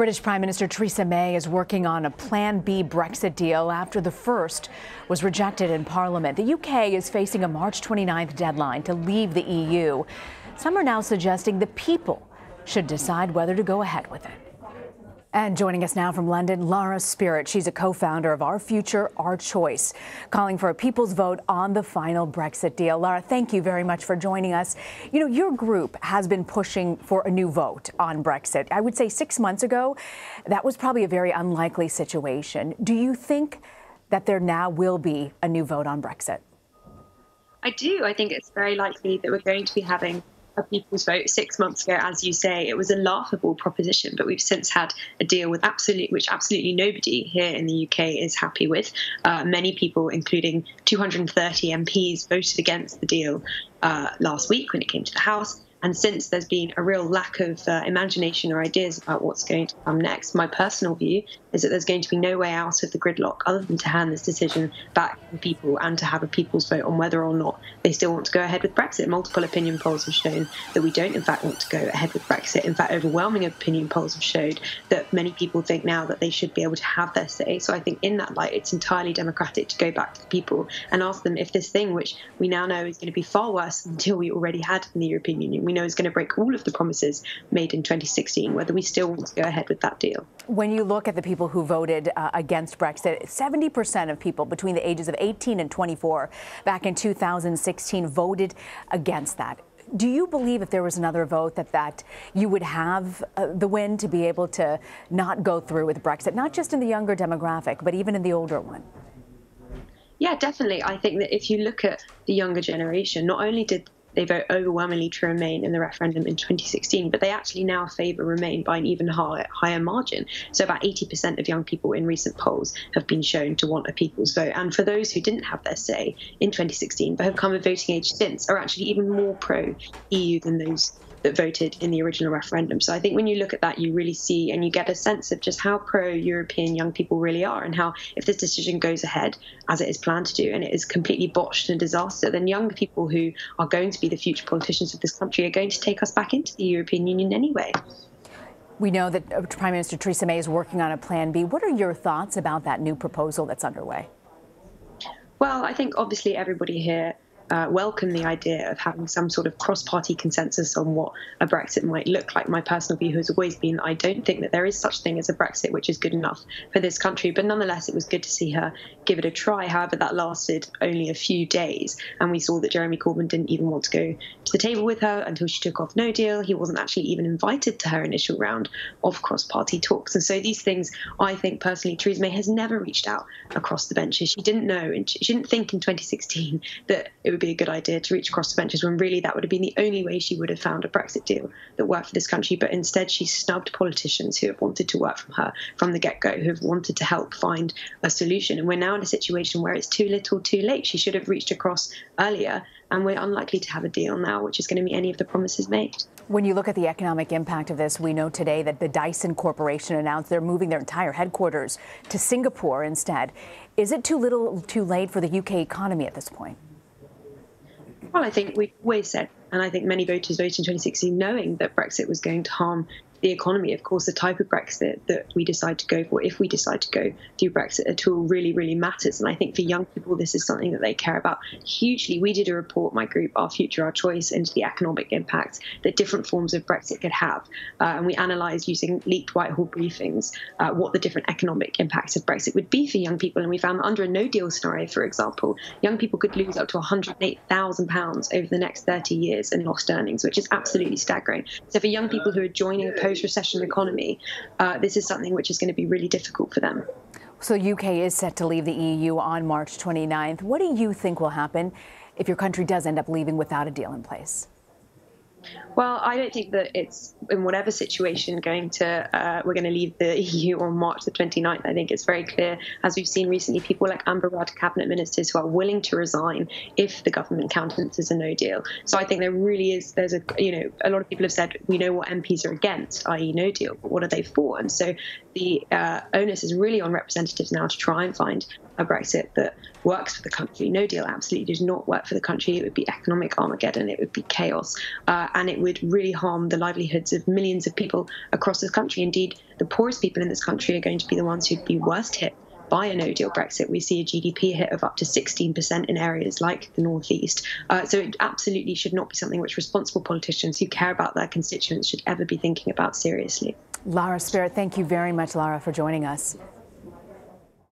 British Prime Minister Theresa May is working on a Plan B Brexit deal after the first was rejected in Parliament. The UK is facing a March 29th deadline to leave the EU. Some are now suggesting the people should decide whether to go ahead with it. And joining us now from London, Lara Spirit. She's a co-founder of Our Future, Our Choice, calling for a people's vote on the final Brexit deal. Lara, thank you very much for joining us. You know, your group has been pushing for a new vote on Brexit. I would say 6 months ago, that was probably a very unlikely situation. Do you think that there now will be a new vote on Brexit? I do. I think it's very likely that we're going to be having a people's vote. 6 months ago, as you say, it was a laughable proposition, but we've since had a deal with which absolutely nobody here in the UK is happy with. Many people, including 230 MPs, voted against the deal last week when it came to the House. And since there's been a real lack of imagination or ideas about what's going to come next, my personal view is that there's going to be no way out of the gridlock other than to hand this decision back to people and to have a people's vote on whether or not they still want to go ahead with Brexit. Multiple opinion polls have shown that we don't, in fact, want to go ahead with Brexit. In fact, overwhelming opinion polls have showed that many people think now that they should be able to have their say. So I think in that light, it's entirely democratic to go back to the people and ask them if this thing, which we now know is going to be far worse than the deal we already had in the European Union, we know is going to break all of the promises made in 2016, whether we still want to go ahead with that deal. When you look at the people who voted against Brexit, 70% of people between the ages of 18 and 24 back in 2016 voted against that. Do you believe if there was another vote that you would have the win to be able to not go through with Brexit, not just in the younger demographic, but even in the older one? Yeah, definitely. I think that if you look at the younger generation, not only did they vote overwhelmingly to remain in the referendum in 2016, but they actually now favour remain by an even higher margin. So about 80% of young people in recent polls have been shown to want a people's vote. And for those who didn't have their say in 2016 but have come of voting age since, are actually even more pro-EU than those that voted in the original referendum. So I think when you look at that, you really see and you get a sense of just how pro-European young people really are, and how if this decision goes ahead as it is planned to do and it is completely botched and a disaster, then young people who are going to be the future politicians of this country are going to take us back into the European Union anyway. We know that Prime Minister Theresa May is working on a Plan B. What are your thoughts about that new proposal that's underway? Well, I think obviously everybody here welcome the idea of having some sort of cross-party consensus on what a Brexit might look like. My personal view has always been I don't think that there is such thing as a Brexit which is good enough for this country, but nonetheless it was good to see her give it a try. However, that lasted only a few days, and we saw that Jeremy Corbyn didn't even want to go to the table with her until she took off no deal. He wasn't actually even invited to her initial round of cross-party talks. And so these things, I think personally, Theresa May has never reached out across the benches. She didn't know, and she didn't think in 2016 that it would be a good idea to reach across the benches, when really that would have been the only way she would have found a Brexit deal that worked for this country. But instead she snubbed politicians who have wanted to work from her from the get-go, who have wanted to help find a solution. And we're now in a situation where it's too little too late. She should have reached across earlier, and we're unlikely to have a deal now which is going to meet any of the promises made. When you look at the economic impact of this, we know today that the Dyson Corporation announced they're moving their entire headquarters to Singapore instead. Is it too little too late for the UK economy at this point? Well, I think we've always said, and I think many voters voted in 2016 knowing that Brexit was going to harm the economy. Of course, the type of Brexit that we decide to go for, if we decide to go through Brexit at all, really, really matters. And I think for young people, this is something that they care about hugely. We did a report, my group, Our Future, Our Choice, into the economic impacts that different forms of Brexit could have. And we analysed using leaked Whitehall briefings what the different economic impacts of Brexit would be for young people. And we found that under a no-deal scenario, for example, young people could lose up to £108,000 over the next 30 years in lost earnings, which is absolutely staggering. So for young people who are joining a post-recession economy, this is something which is going to be really difficult for them. So UK is set to leave the EU on March 29th. What do you think will happen if your country does end up leaving without a deal in place? Well, I don't think that it's, in whatever situation, we're going to leave the EU on March the 29th. I think it's very clear, as we've seen recently, people like Amber Rudd, cabinet ministers, who are willing to resign if the government countenances a no deal. So I think there really is, a lot of people have said, we know what MPs are against, i.e. no deal, but what are they for? And so the onus is really on representatives now to try and find a Brexit that works for the country. No deal absolutely does not work for the country. It would be economic Armageddon. It would be chaos. And it would really harm the livelihoods of millions of people across this country. Indeed, the poorest people in this country are going to be the ones who'd be worst hit by a no-deal Brexit. We see a GDP hit of up to 16% in areas like the North East. So it absolutely should not be something which responsible politicians who care about their constituents should ever be thinking about seriously. Lara Spirit, thank you very much, Lara, for joining us.